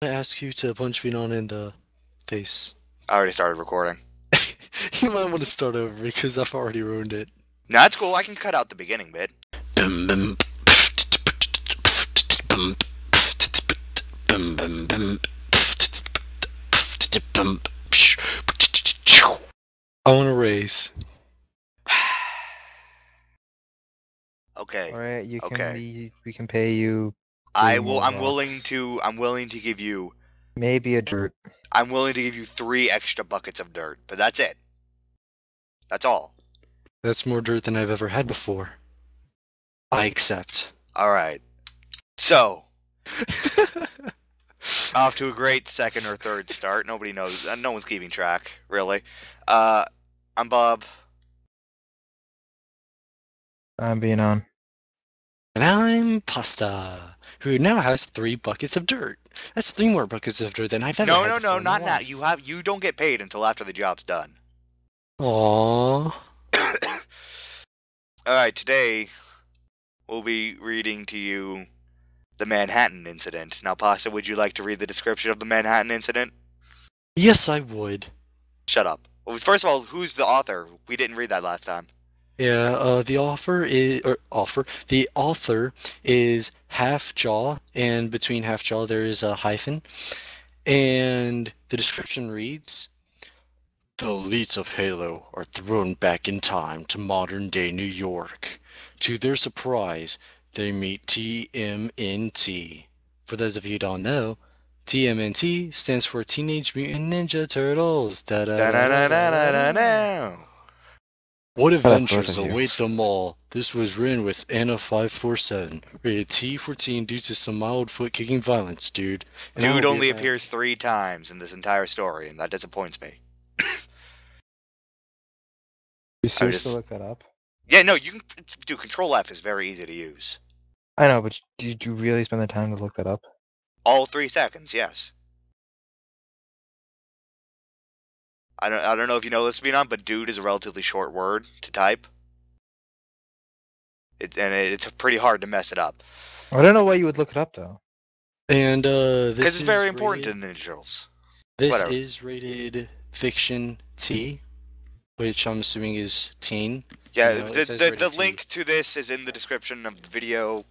I ask you to punch Veanon in the face. I already started recording. You might want to start over because I've already ruined it. No, that's cool. I can cut out the beginning bit. I want to raise. Okay. All right, you can. Okay. We can pay you. I 3 will. more I'm rocks. willing to give you. Maybe a dirt. I'm willing to give you 3 extra buckets of dirt, but that's it. That's all. That's more dirt than I've ever had before. I accept. All right. So, off to a great second or third start. Nobody knows. No one's keeping track, really. I'm Bob. I'm being on. And I'm Pasta, who now has 3 buckets of dirt. That's 3 more buckets of dirt than I've ever had No, before in my not now. life. You don't get paid until after the job's done. Aww. All right, today we'll be reading to you the Manhattan Incident. Now, Pasta, would you like to read the description of the Manhattan Incident? Yes, I would. Shut up. Well, first of all, who's the author? We didn't read that last time. Yeah, the author is Half Jaw, and between Half Jaw there is a hyphen. And the description reads, "The elites of Halo are thrown back in time to modern-day New York. To their surprise, they meet TMNT. For those of you who don't know, TMNT stands for Teenage Mutant Ninja Turtles. Da-da-da-da-da-da. What Shut up, both adventures of you. await them all? This was written with Anna 547, rated T for teen due to some mild foot-kicking violence, dude. And I Dude will only get back- appears 3 times in this entire story, and that disappoints me. You seriously just- look that up? Yeah, no, you can do Control F is very easy to use. I know, but did you really spend the time to look that up? All 3 seconds, yes. I don't know if you know this, Veanon, but dude is a relatively short word to type. It's pretty hard to mess it up. I don't know why you would look it up though. And Because this it's is very important to rated, the Ninja Turtles. This Whatever. is rated fiction T, which I'm assuming is teen. Yeah, You know, it says rated the T. link to this is in the description of the video.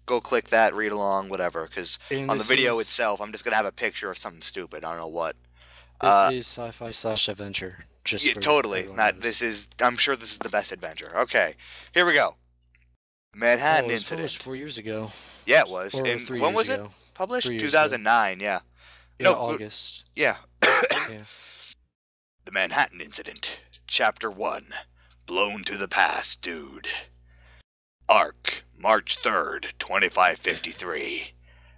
Go click that, read along, whatever. Because And on the this video is- itself, I'm just gonna have a picture of something stupid. I don't know what. This is sci-fi / adventure. Just Yeah, for totally. everyone knows. I'm sure this is the best adventure. Okay, here we go. Manhattan it was Incident. published 4 years ago. Yeah, it was. Or And 3 when years was ago. it published? 3 years 2009. Yeah. Yeah, No, August. Yeah. Yeah. The Manhattan Incident, Chapter 1, Blown to the Past, Dude. Arc, March 3rd, 2553.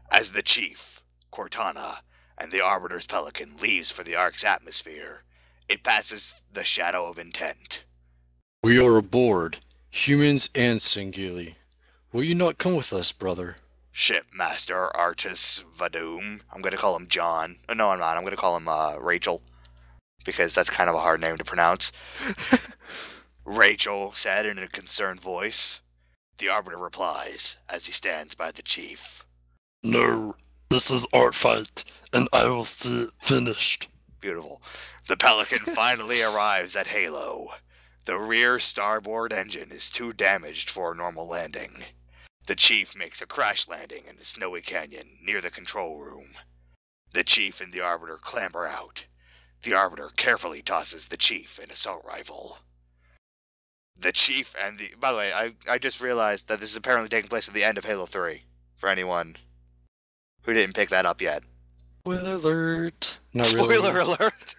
As the Chief, Cortana, and the Arbiter's Pelican leaves for the Ark's atmosphere, it passes the shadow of intent. We are aboard, humans and Singili. Will you not come with us, brother? Shipmaster Artis Vadum. I'm going to call him John. No, I'm not. I'm going to call him Rachel. Because that's kind of a hard name to pronounce. Rachel said in a concerned voice. The Arbiter replies as he stands by the Chief. No, this is our fight, and I will see it finished. Beautiful. The Pelican finally arrives at Halo. The rear starboard engine is too damaged for a normal landing. The Chief makes a crash landing in a snowy canyon near the control room. The Chief and the Arbiter clamber out. The Arbiter carefully tosses the Chief an assault rifle. The Chief and the... By the way, I just realized that this is apparently taking place at the end of Halo 3. For anyone who didn't pick that up yet. Spoiler alert. Not Spoiler really. alert!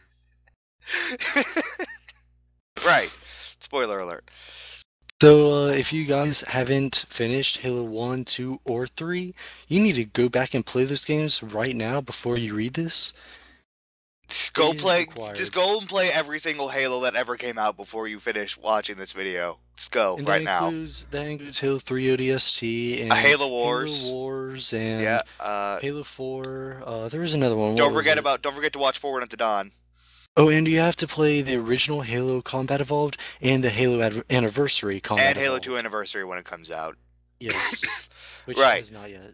Right. Spoiler alert. So, if you guys haven't finished Halo 1, 2, or 3, you need to go back and play those games right now before you read this. Just go It is play. required. Just go and play every single Halo that ever came out before you finish watching this video. Just go And right now. That includes Halo 3 ODST and Halo Wars. Halo Wars and Yeah. Halo 4. There was another one. What Don't was forget it? Don't forget to watch Forward Unto Dawn. Oh, and you have to play the original Halo Combat Evolved and the Halo Anniversary Combat And Halo Evolved. 2 Anniversary when it comes out. Yes. Which Right. has not yet.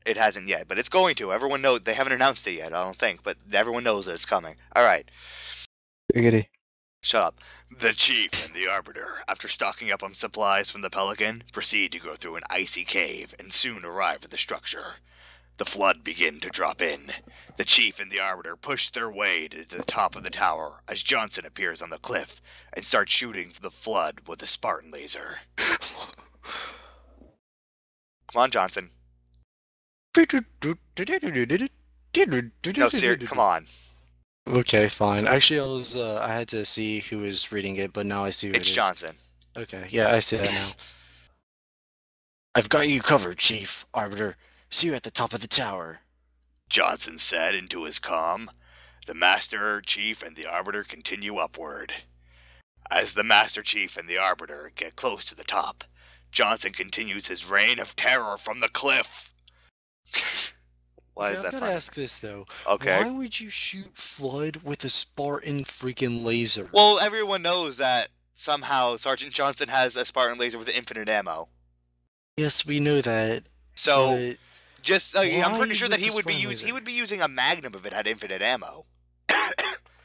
It hasn't yet, but it's going to. Everyone knows. They haven't announced it yet, I don't think, but everyone knows that it's coming. All right. Giggity. Shut up. The Chief and the Arbiter, after stocking up on supplies from the Pelican, proceed to go through an icy cave and soon arrive at the structure. The flood begin to drop in. The Chief and the Arbiter push their way to the top of the tower as Johnson appears on the cliff and starts shooting the flood with a Spartan laser. Come on, Johnson. No, seriously, come on. Okay, fine. Actually, I had to see who was reading it, but now I see who it It's is. Johnson. Okay, yeah, I see that now. I've got you covered, Chief, Arbiter. See you at the top of the tower. Johnson said into his comm. The Master Chief and the Arbiter continue upward. As the Master Chief and the Arbiter get close to the top, Johnson continues his reign of terror from the cliff. Why is that I've got funny? to ask this, though. Okay. Why would you shoot Flood with a Spartan freaking laser? Well, everyone knows that somehow Sergeant Johnson has a Spartan laser with infinite ammo. Yes, we know that. So, just I'm pretty why sure that with the Spartan laser? he would be using a Magnum if it had infinite ammo.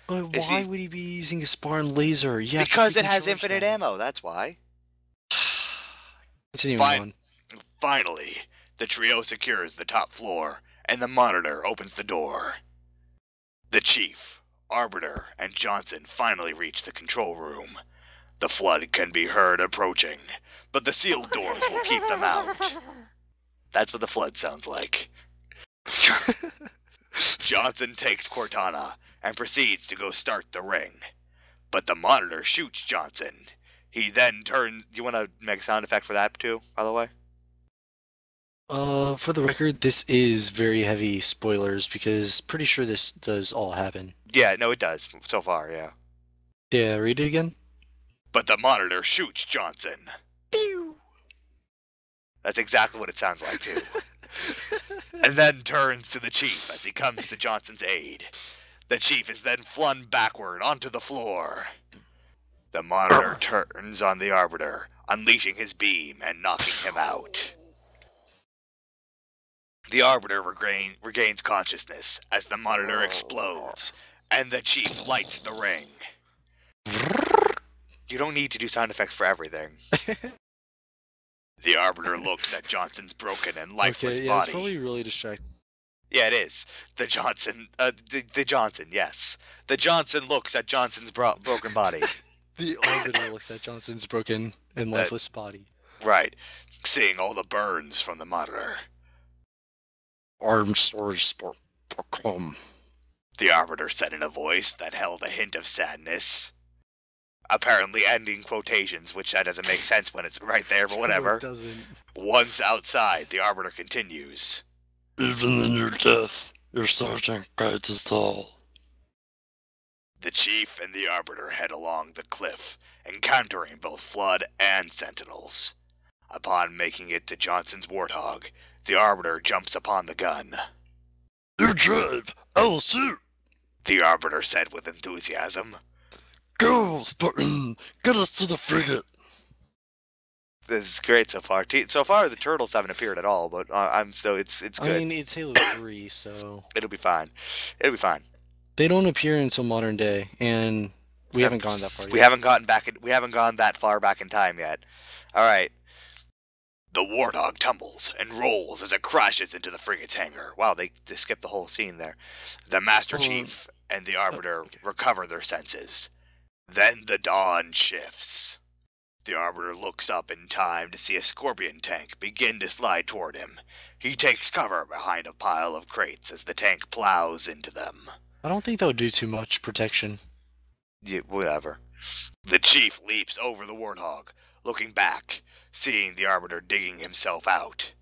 But Is why he- would he be using a Spartan laser? Yeah, Because it has infinite ammo, that's why. Continue Fine. on. Finally, the trio secures the top floor, and the Monitor opens the door. The Chief, Arbiter, and Johnson finally reach the control room. The flood can be heard approaching, but the sealed doors will keep them out. That's what the flood sounds like. Johnson takes Cortana and proceeds to go start the ring. But the Monitor shoots Johnson. He then turns... You want to make a sound effect for that too, by the way? For the record, this is very heavy spoilers because pretty sure this does all happen. Yeah, no, it does. So far, yeah. Yeah, read it again. But the Monitor shoots Johnson. Pew! That's exactly what it sounds like, too. And then turns to the Chief as he comes to Johnson's aid. The Chief is then flung backward onto the floor. The Monitor turns on the Arbiter, unleashing his beam and knocking him out. The Arbiter regains consciousness as the Monitor explodes, and the Chief lights the ring. You don't need to do sound effects for everything. The Arbiter looks at Johnson's broken and lifeless okay, yeah, body. it's probably really distracting. Yeah, it is. The Johnson, yes. The Johnson looks at Johnson's broken body. The Arbiter looks at Johnson's broken and lifeless body. Right. Seeing all the burns from the Monitor. Armstories.com. The Arbiter said in a voice that held a hint of sadness. Apparently ending quotations, which that doesn't make sense when it's right there, but whatever. No, it doesn't. Once outside, the Arbiter continues. Even in your death, your sergeant guides us all. The Chief and the Arbiter head along the cliff, encountering both Flood and Sentinels. Upon making it to Johnson's Warthog, the Arbiter jumps upon the gun. You drive, I will shoot. The Arbiter said with enthusiasm. Go, Spartan, get us to the frigate. This is great so far. So far, the turtles haven't appeared at all, but it's good. I mean, it's Halo 3, so It'll be fine. It'll be fine. they don't appear until modern day, and we haven't gone that far yet. We haven't gone that far back in time yet. All right. The Warthog tumbles and rolls as it crashes into the frigate's hangar. Wow, they skipped the whole scene there. The Master Chief and the Arbiter recover their senses. Then the dawn shifts. The Arbiter looks up in time to see a Scorpion tank begin to slide toward him. He takes cover behind a pile of crates as the tank plows into them. I don't think they'll do too much protection. Yeah, whatever. The Chief leaps over the Warthog, looking back, seeing the Arbiter digging himself out.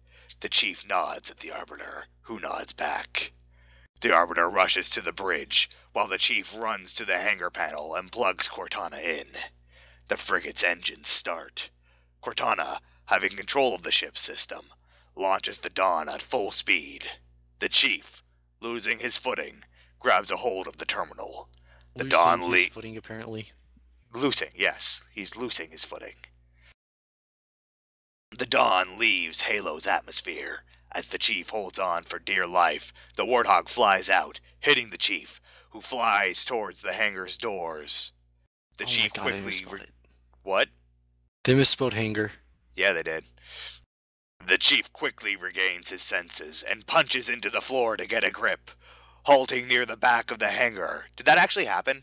The Chief nods at the Arbiter, who nods back. The Arbiter rushes to the bridge, while the Chief runs to the hangar panel and plugs Cortana in. The frigate's engines start. Cortana, having control of the ship's system, launches the Dawn at full speed. The Chief, losing his footing, grabs a hold of the terminal. The Dawn Losing his footing, apparently. Yes, he's losing his footing. The Dawn leaves Halo's atmosphere As the chief holds on for dear life, the warthog flies out, hitting the chief, who flies towards the hangar's doors. The Oh my chief God, they quickly... misspelled it. What? They misspelled hanger. Yeah, they did. The chief quickly regains his senses and punches into the floor to get a grip, halting near the back of the hangar. Did that actually happen?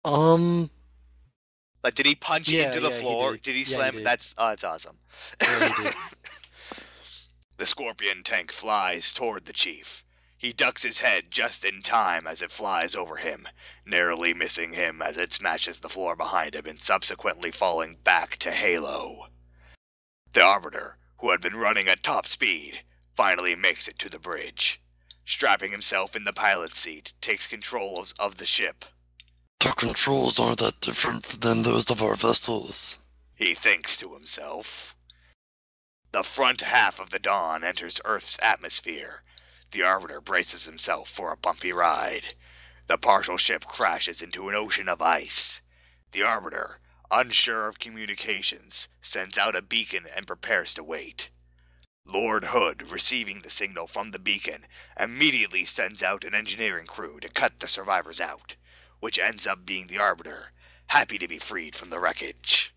Like, did he punch into the Yeah, he floor? did. Did he Yeah, he slam? did. That's awesome. Yeah, he did. The scorpion tank flies toward the chief. He ducks his head just in time as it flies over him, narrowly missing him as it smashes the floor behind him and subsequently falling back to Halo. The Arbiter, who had been running at top speed, finally makes it to the bridge. Strapping himself in the pilot's seat, takes control of the ship. The controls aren't that different than those of our vessels. He thinks to himself. The front half of the Dawn enters Earth's atmosphere. The Arbiter braces himself for a bumpy ride. The partial ship crashes into an ocean of ice. The Arbiter, unsure of communications, sends out a beacon and prepares to wait. Lord Hood, receiving the signal from the beacon, immediately sends out an engineering crew to cut the survivors out, which ends up being the Arbiter, happy to be freed from the wreckage.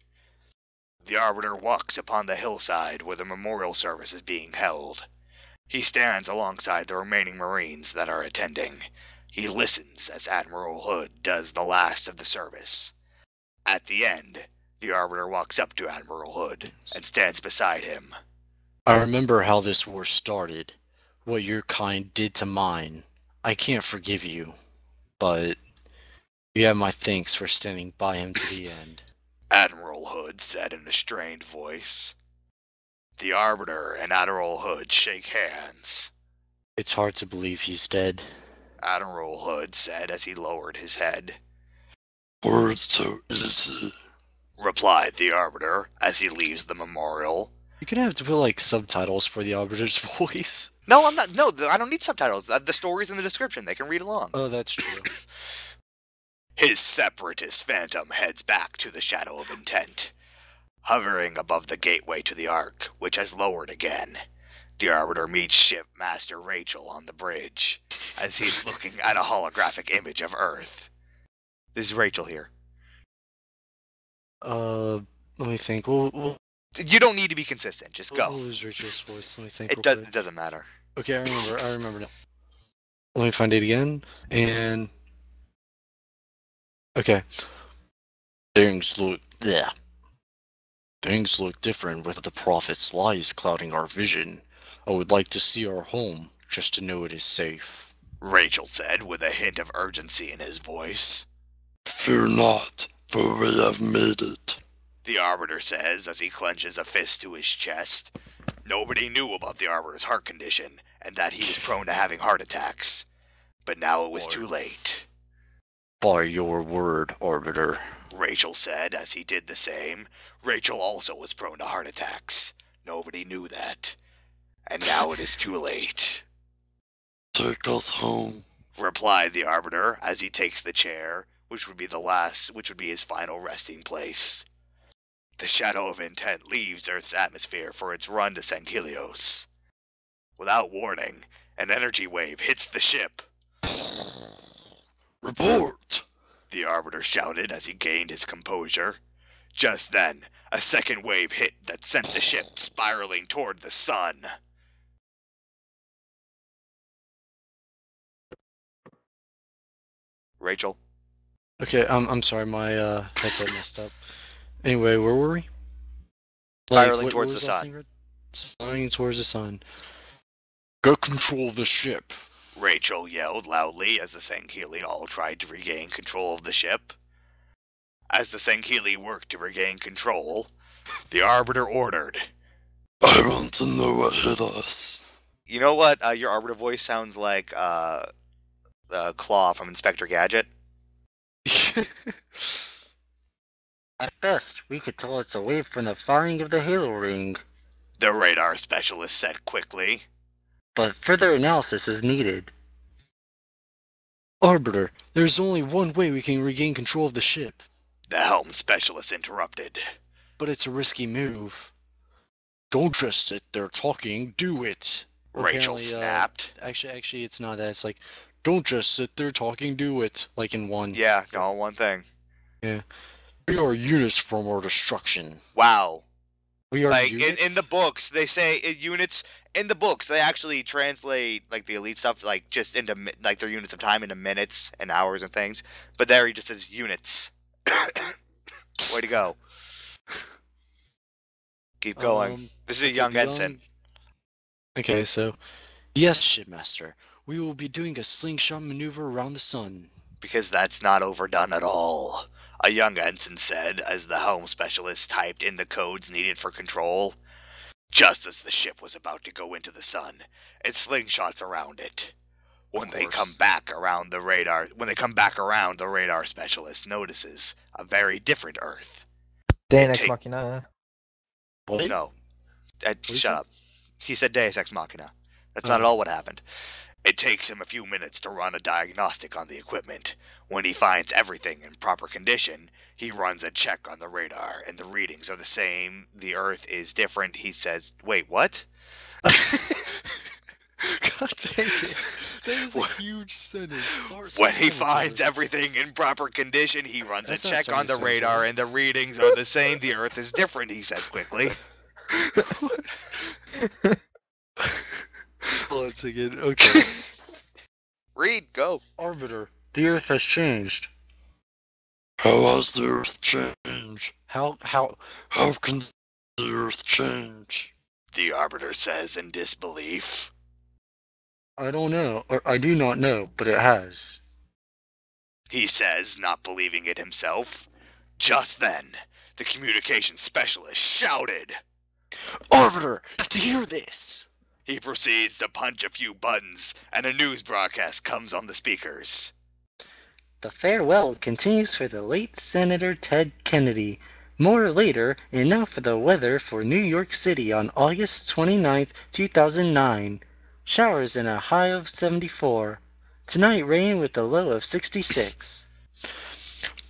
The Arbiter walks upon the hillside where the memorial service is being held. He stands alongside the remaining Marines that are attending. He listens as Admiral Hood does the last of the service. At the end, the Arbiter walks up to Admiral Hood and stands beside him. I remember how this war started, what your kind did to mine. I can't forgive you, but you have my thanks for standing by him to the end. Admiral Hood said in a strained voice. The Arbiter and Admiral Hood shake hands. It's hard to believe he's dead. Admiral Hood said as he lowered his head. Words so easy, replied the Arbiter as he leaves the memorial. You're gonna have to put like subtitles for the Arbiter's voice. No, I'm not. No, I don't need subtitles. The story's in the description. They can read along. Oh, that's true. His separatist phantom heads back to the Shadow of Intent, hovering above the gateway to the Ark, which has lowered again. The Arbiter meets Shipmaster Rachel on the bridge, as he's looking at a holographic image of Earth. This is Rachel here. Let me think. We'll You don't need to be consistent. Just go. What was Rachel's voice? Let me think. It doesn't matter. Okay, I remember now. Let me find it again. And okay. Things look different with the Prophet's lies clouding our vision. I would like to see our home, just to know it is safe. Rachel said with a hint of urgency in his voice. Fear not, for we have made it. The Arbiter says as he clenches a fist to his chest. Nobody knew about the Arbiter's heart condition, and that he was prone to having heart attacks. But now it was too late. By your word, Arbiter. Rachel said as he did the same. Rachel also was prone to heart attacks. Nobody knew that. And now it is too late. Take us home, replied the Arbiter as he takes the chair, which would be his final resting place. The Shadow of Intent leaves Earth's atmosphere for its run to Sankhelios. Without warning, an energy wave hits the ship. Report! The Arbiter shouted as he gained his composure. Just then, a second wave hit that sent the ship spiraling toward the sun. Rachel? Okay, I'm sorry, my headset messed up. Anyway, where were we? Spiraling towards the sun. Spiraling towards the sun. Get control of the ship. Rachel yelled loudly as the Sankheli all tried to regain control of the ship. As the Sankheli worked to regain control, the Arbiter ordered. I want to know what hit us. You know what? Your Arbiter voice sounds like Claw from Inspector Gadget. At best, we could tell it's away from the firing of the Halo ring. The radar specialist said quickly. But further analysis is needed. Arbiter, there's only one way we can regain control of the ship. The helm specialist interrupted. But it's a risky move. don't just sit there talking, do it. Or Rachel apparently, snapped. actually, it's not that. It's like, don't just sit there talking, do it. Like in one. Yeah, all one thing. Yeah. We are units from our destruction. Wow. We are Like units? in the books, they say units. In the books, they actually translate like the elite stuff like just into like their units of time into minutes and hours and things. But there he just says units. Way to go. Keep going. This is a young ensign. Okay, so yes, shipmaster. We will be doing a slingshot maneuver around the sun. Because that's not overdone at all. A young ensign said as the helm specialist typed in the codes needed for control. Just as the ship was about to go into the sun, it slingshots around it. When they come back around, the radar specialist notices a very different Earth. Deus Ex Machina. What? No. Shut said? up. He said Deus Ex Machina. That's not at all what happened. It takes him a few minutes to run a diagnostic on the equipment. When he finds everything in proper condition, he runs a check on the radar, and the readings are the same. The Earth is different. He says, wait, what? God dang it. That is a huge sentence. When he finds everything in proper condition, he runs a check on the radar, and the readings are the same. The Earth is different, he says quickly. Once again, okay. Read, go. Arbiter, the Earth has changed. How has the Earth changed? How can the Earth change? The Arbiter says in disbelief. I don't know, or I do not know, but it has. He says, not believing it himself. Just then, the communications specialist shouted. Arbiter, you have to hear this. He proceeds to punch a few buttons, and a news broadcast comes on the speakers. The farewell continues for the late Senator Ted Kennedy. More later, and now for the weather for New York City on August 29th, 2009. Showers and a high of 74. Tonight, rain with a low of 66.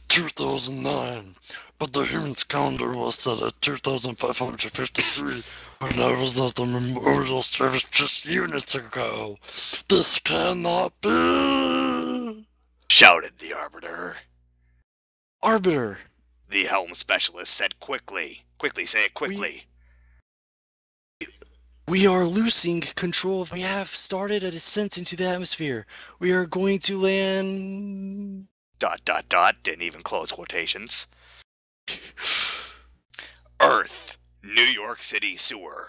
2009, but the humans calendar was set at 2,553 when I was at the memorial service just units ago. This cannot be! Shouted the Arbiter. Arbiter! The helm specialist said quickly. Quickly, say it quickly. We are losing control. We have started a descent into the atmosphere. We are going to land... ... Didn't even close quotations. Earth, New York City sewer,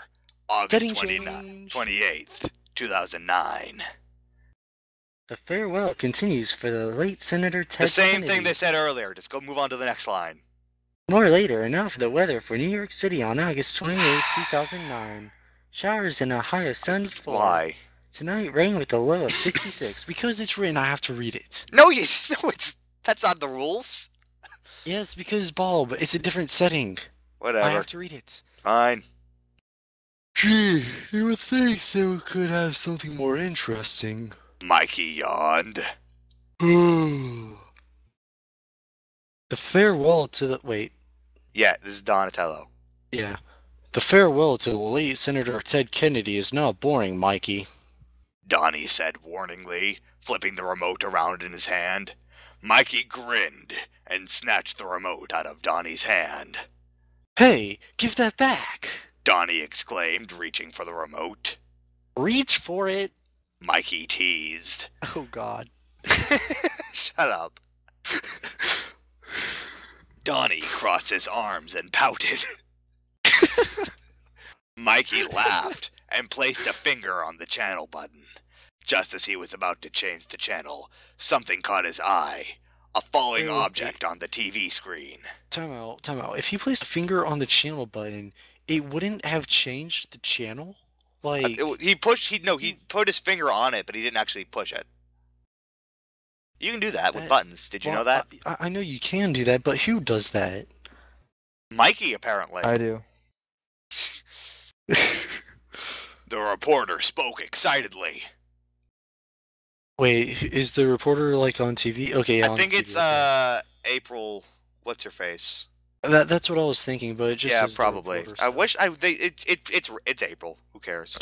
August 28th, 2009. The farewell continues for the late Senator Ted The same Kennedy. thing they said earlier. Just go move on to the next line. More later, and now for the weather for New York City on August 28th, 2009. Showers and a high of 74. Why? Tonight, rain with a low of 66. Because it's written, I have to read it. No, that's not the rules. Yes, because, Bob, it's a different setting. Whatever. I have to read it. Fine. Gee, you would think that we could have something more interesting. Mikey yawned. The farewell to the... Wait. Yeah, this is Donatello. Yeah. The farewell to the late Senator Ted Kennedy is not boring, Mikey. Donnie said warningly, flipping the remote around in his hand. Mikey grinned and snatched the remote out of Donnie's hand. Hey, give that back! Donnie exclaimed, reaching for the remote. Reach for it! Mikey teased. Oh, God. Shut up. Donnie crossed his arms and pouted. Mikey laughed and placed a finger on the channel button. Just as he was about to change the channel, something caught his eye. A falling object on the TV screen. Time out. If he placed a finger on the channel button, it wouldn't have changed the channel? Like... He put his finger on it, but he didn't actually push it. You can do that with buttons. Did you know that? I know you can do that, but who does that? Mikey, apparently. I do. The reporter spoke excitedly. Wait, is the reporter like on TV? Okay, yeah, I think it's okay. April. What's her face? That's what I was thinking, but it just Yeah, says the probably. reporter. I So. wish it's April. Who cares?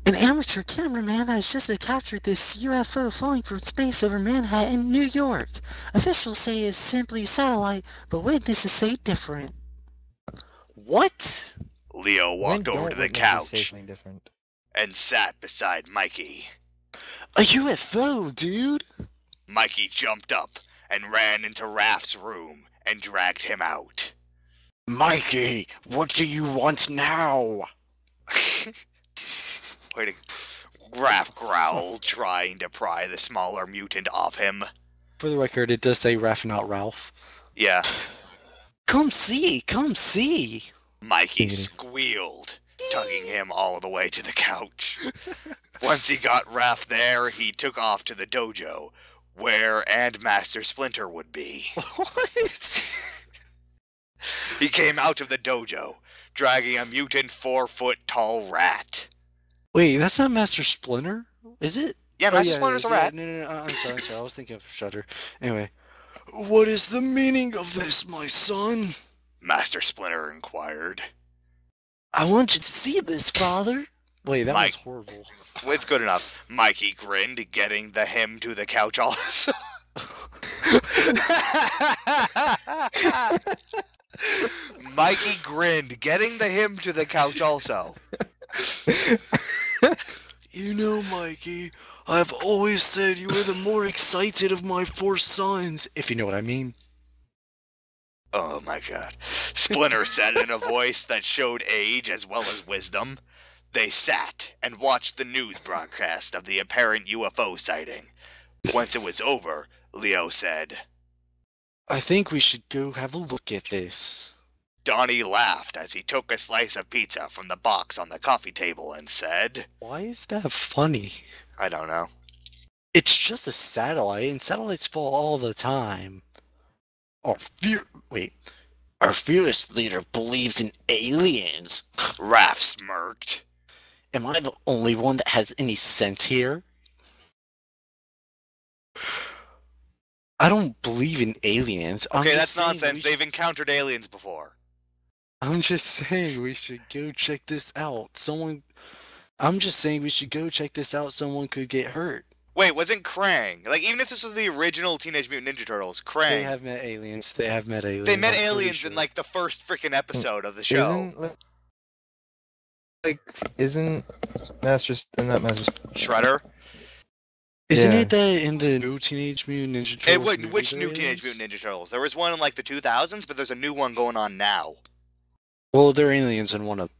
An amateur cameraman has just captured this UFO falling from space over Manhattan, New York. Officials say it's simply satellite, but witnesses say different. What? Leo When walked over to don't the witnesses say couch something different? and sat beside Mikey. A UFO, dude. Mikey jumped up and ran into Raph's room and dragged him out. Mikey, what do you want now? Wait a Raph growled, trying to pry the smaller mutant off him. For the record, it does say Raph, not Ralph. Yeah. Come see, come see. Mikey Giggity. squealed, tugging him all the way to the couch. Once he got Raph there, he took off to the dojo, where and Master Splinter would be. What? He came out of the dojo, dragging a mutant 4-foot-tall rat. Wait, that's not Master Splinter? Is it? Yeah, Master Splinter's a rat. No, I'm sorry, I was thinking of Shudder. Anyway. What is the meaning of this, my son? Master Splinter inquired. I want you to see this, father. Wait, that was horrible. It's good enough. Mikey grinned, getting him to the couch also. Mikey grinned, getting him to the couch also. You know, Mikey, I've always said you were the more excited of my 4 sons, if you know what I mean. Oh my god. Splinter said in a voice that showed age as well as wisdom. They sat and watched the news broadcast of the apparent UFO sighting. Once it was over, Leo said, I think we should go have a look at this. Donnie laughed as he took a slice of pizza from the box on the coffee table and said, Why is that funny? I don't know. It's just a satellite, and satellites fall all the time. Our fearless leader believes in aliens. Raph smirked. Am I the only one that has any sense here? I don't believe in aliens. Okay, that's nonsense. They've encountered aliens before. I'm just saying we should go check this out. I'm just saying we should go check this out. Someone could get hurt. Wait, wasn't Krang? Like, even if this was the original Teenage Mutant Ninja Turtles, Krang. They have met aliens. They met aliens in, like, the first freaking episode of the show. Isn't Master Shredder? Isn't Yeah. it that in the new Teenage Mutant Ninja Turtles? Which new Teenage Mutant Ninja Turtles? There was one in, like, the 2000s, but there's a new one going on now. Well, they're aliens in one of.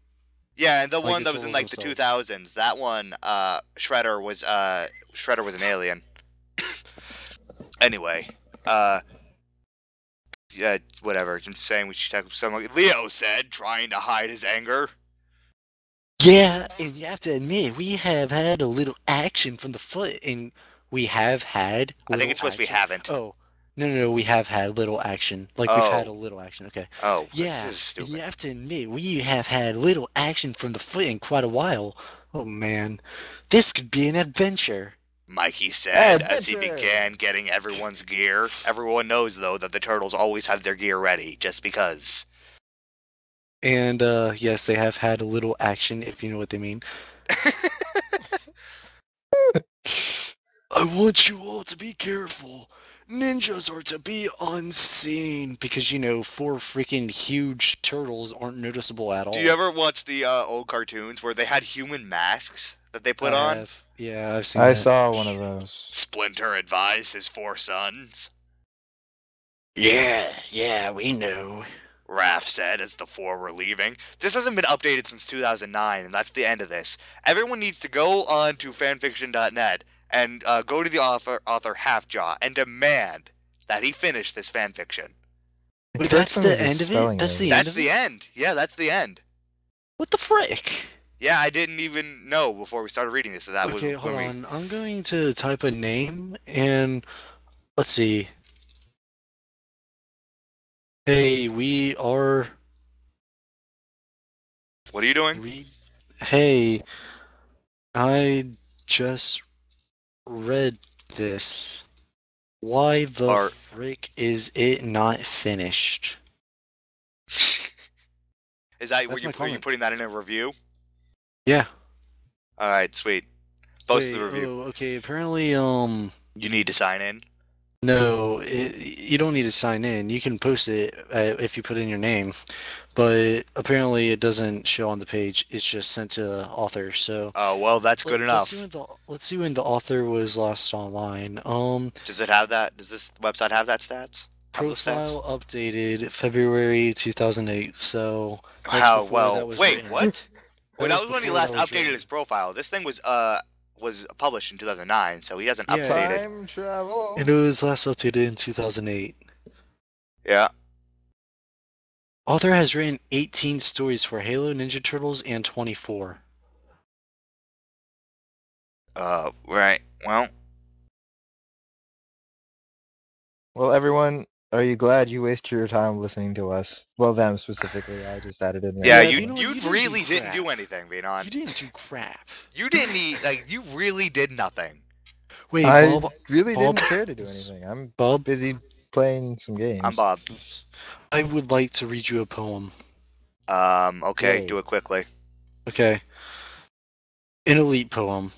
Yeah, and the Like one the that was in, like, the Turtles 2000s, that one, Shredder was an alien. Anyway, yeah, whatever. Just saying we should talk to someone. Leo said, trying to hide his anger. Yeah, and you have to admit, we have had a little action from the foot, and we have had. I think it's supposed to be haven't. Oh, no, we have had little action. Like, we've had a little action, okay. Oh, Yeah, this is stupid. you have to admit, we have had little action from the foot in quite a while. Oh, man. This could be an adventure. Mikey said as he Adventure! began getting everyone's gear. Everyone knows, though, that the Turtles always have their gear ready, just because. And, yes, they have had a little action, if you know what they mean. I want you all to be careful. Ninjas are to be unseen. Because, 4 freaking huge turtles aren't noticeable at all. Do you ever watch the old cartoons where they had human masks that they put on? Yeah, I've seen I that. saw one of those. Splinter advised his 4 sons. Yeah, we know. Raph said as the 4 were leaving. This hasn't been updated since 2009, and that's the end of this. Everyone needs to go on to fanfiction.net and go to the author Halfjaw and demand that he finish this fanfiction. Wait, that's the end of it? That's That's the end. Yeah, that's the end. What the frick? Yeah, I didn't even know before we started reading this. So that Okay, was hold on. I'm going to type a name, and let's see. Hey, we are... What are you doing? Hey, I just read this. Why the frick is it not finished? Is that That's my are you comment. putting that in a review? Yeah. All right, sweet. Post Wait, the review. oh, okay. Apparently, You need to sign in. no, you don't need to sign in. You can post it if you put in your name, but apparently it doesn't show on the page. It's just sent to the author. So Oh, well, that's good let's see enough. let's see when the author was last online. Does it have that? Does this website have that stats? Have those Profile stats? updated February 2008. So that's How before well? that was Wait, written. what? That Wait, that was was when he before that last was updated written. his profile. This thing was published in 2009, so he hasn't Yeah. updated. Time travel. And it was last updated in 2008. Yeah. Author has written 18 stories for Halo, Ninja Turtles, and 24. Right. Well, Well, everyone, are you glad you wasted your time listening to us? Well, them specifically. I just added in yeah. Yeah, You Veanon, you didn't really do didn't do crap. anything, Veanon. You didn't do crap. You didn't you really did nothing. Wait, I Bob, really Bob, didn't care to do anything. I'm Bob, busy playing some I'm games. Bob. I would like to read you a poem. Okay, Yay. do it quickly. Okay. An elite poem.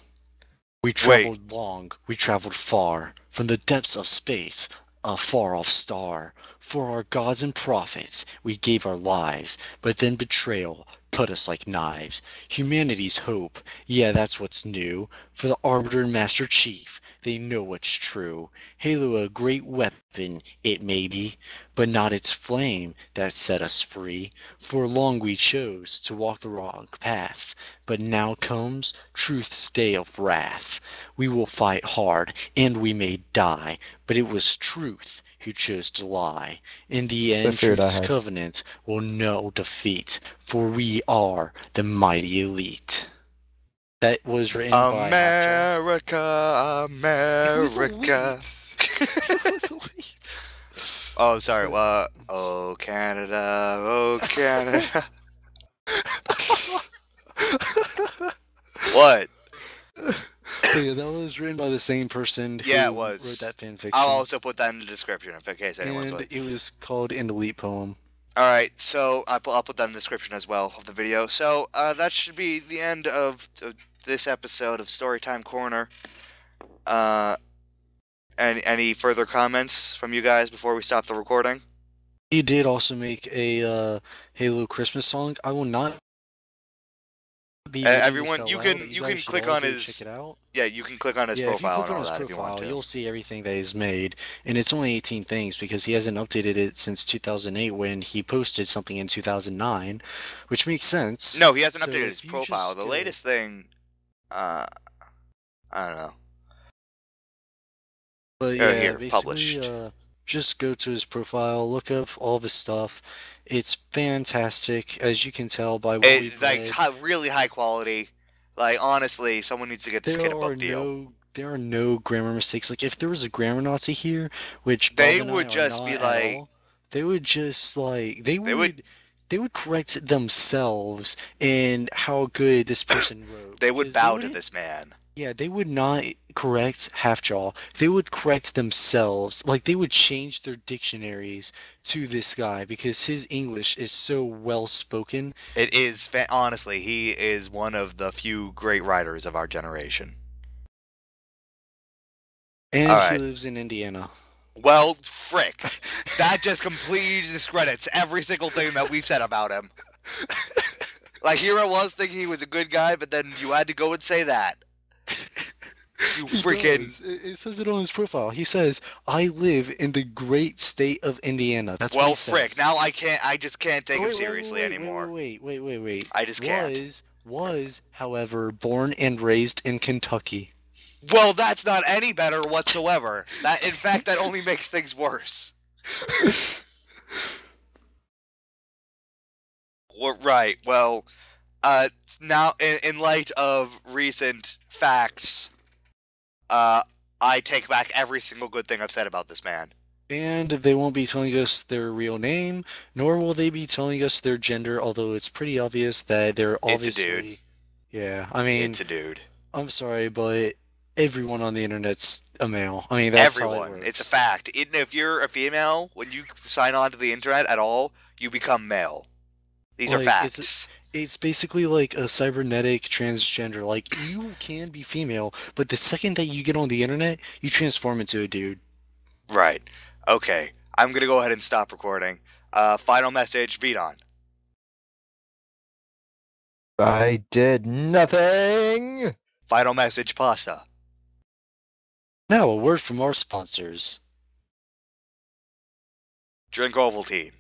We Wait. traveled long, we traveled far, from the depths of space, a far-off star. For our gods and prophets, we gave our lives, but then betrayal cut us like knives. Humanity's hope, yeah, that's what's new. For the Arbiter and Master Chief, they know what's true. Halo, a great weapon, it may be, but not its flame that set us free. For long we chose to walk the wrong path, but now comes truth's day of wrath. We will fight hard, and we may die, but it was truth who chose to lie. In the The end, fear truth's died. covenant will know defeat, for we are the mighty elite. That was written by Halfjaw. America, It was America. elite. It was elite. Oh, sorry. Oh, Canada, oh, Canada. What? But yeah, that was written by the same person who Yeah, it wrote was. that fan fiction. I'll also put that in the description in case anyone's And wondering. it was called an elite poem. All right, so I'll put that in the description as well of the video. So that should be the end of this episode of Storytime Corner. Any further comments from you guys before we stop the recording? He did also make a Halo Christmas song. I will not be reading Everyone, this you out can loud. you guys can should click all on go his check it out. you can click on his Yeah, if you profile click and on all his that if you want profile, to. you'll see everything that he's made, and it's only 18 things because he hasn't updated it since 2008 when he posted something in 2009, which makes sense. No, he hasn't So updated his if you profile. just The go- latest thing, I don't know. But yeah, Here, basically, published. just go to his profile, look up all of his stuff. It's fantastic, as you can tell by what we've read. Really high quality. Like honestly, someone needs to get this kid a book deal. There are no grammar mistakes. Like if there was a grammar Nazi here, which They Bob and I would are just not be at like, all, they would just like they would they would correct themselves in how good this person wrote they would because they bow to wouldn't. this man. Yeah, they would not correct Halfjaw. They would correct themselves. Like they would change their dictionaries to this guy because his English is so well spoken. It is honestly, he is one of the few great writers of our generation. And All he right. lives in Indiana. Well, frick. That just completely discredits every single thing that we've said about him. Like here I was thinking he was a good guy, but then you had to go and say that. You He freaking. does. It says it on his profile. He says, "I live in the great state of Indiana." That's what Well, he frick. says. Now I just can't take him Wait, seriously wait, anymore. Wait. I just can't. Was, however, born and raised in Kentucky. Well, that's not any better whatsoever. In fact, that only makes things worse. Right. Well, now in light of recent facts, I take back every single good thing I've said about this man. And they won't be telling us their real name, nor will they be telling us their gender, although it's pretty obvious that they're obviously... It's a dude. Yeah, I mean... It's a dude. I'm sorry, but everyone on the internet's a male. I mean, that's how it Everyone. works. It's a fact. If you're a female, when you sign on to the internet at all, you become male. These are Like facts. it's basically like a cybernetic transgender. Like you can be female, but the second that you get on the internet, you transform into a dude. Right. Okay. I'm gonna go ahead and stop recording. Final message, Veanon. I did nothing. Final message, Pasta. Now a word from our sponsors. Drink Ovaltine.